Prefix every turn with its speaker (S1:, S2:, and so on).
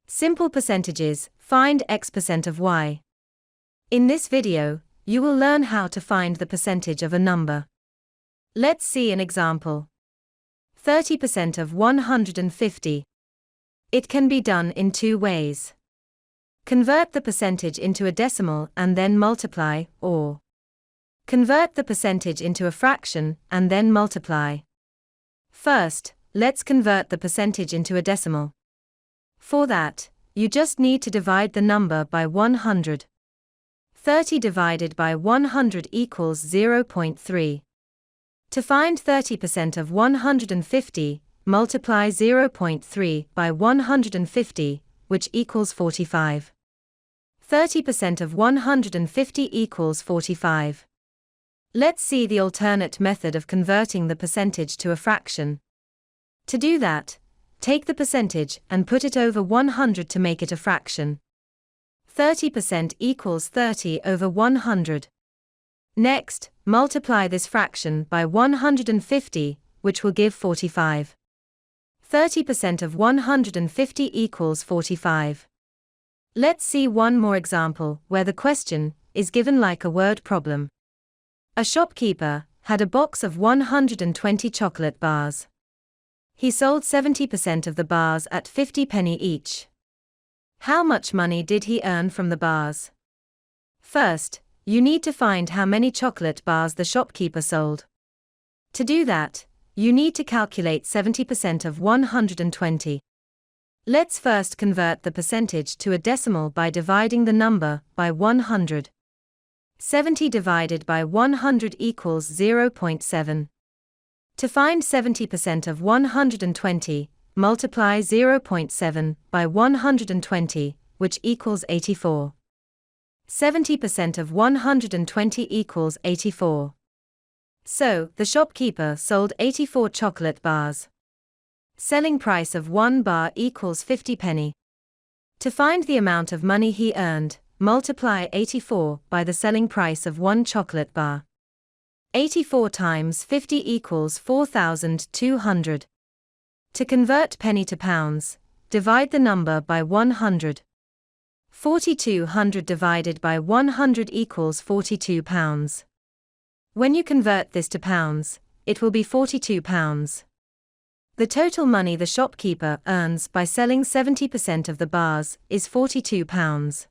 S1: Simple percentages, find X% of Y. In this video, you will learn how to find the percentage of a number. Let's see an example. 30% of 150. It can be done in two ways. Convert the percentage into a decimal and then multiply, or convert the percentage into a fraction and then multiply. First, let's convert the percentage into a decimal. For that, you just need to divide the number by 100. 30 divided by 100 equals 0.3. To find 30% of 150, multiply 0.3 by 150, which equals 45. 30% of 150 equals 45. Let's see the alternate method of converting the percentage to a fraction. To do that, take the percentage and put it over 100 to make it a fraction. 30% equals 30 over 100. Next, multiply this fraction by 150, which will give 45. 30% of 150 equals 45. Let's see one more example where the question is given like a word problem. A shopkeeper had a box of 120 chocolate bars. He sold 70% of the bars at 50 penny each. How much money did he earn from the bars? First, you need to find how many chocolate bars the shopkeeper sold. To do that, you need to calculate 70% of 120. Let's first convert the percentage to a decimal by dividing the number by 100. 70 divided by 100 equals 0.7. To find 70% of 120, multiply 0.7 by 120, which equals 84. 70% of 120 equals 84. So, the shopkeeper sold 84 chocolate bars. Selling price of 1 bar equals 50 penny. To find the amount of money he earned, multiply 84 by the selling price of 1 chocolate bar. 84 times 50 equals 4,200. To convert penny to pounds, divide the number by 100. 4,200 divided by 100 equals 42 pounds. When you convert this to pounds, it will be 42 pounds. The total money the shopkeeper earns by selling 70% of the bars is 42 pounds.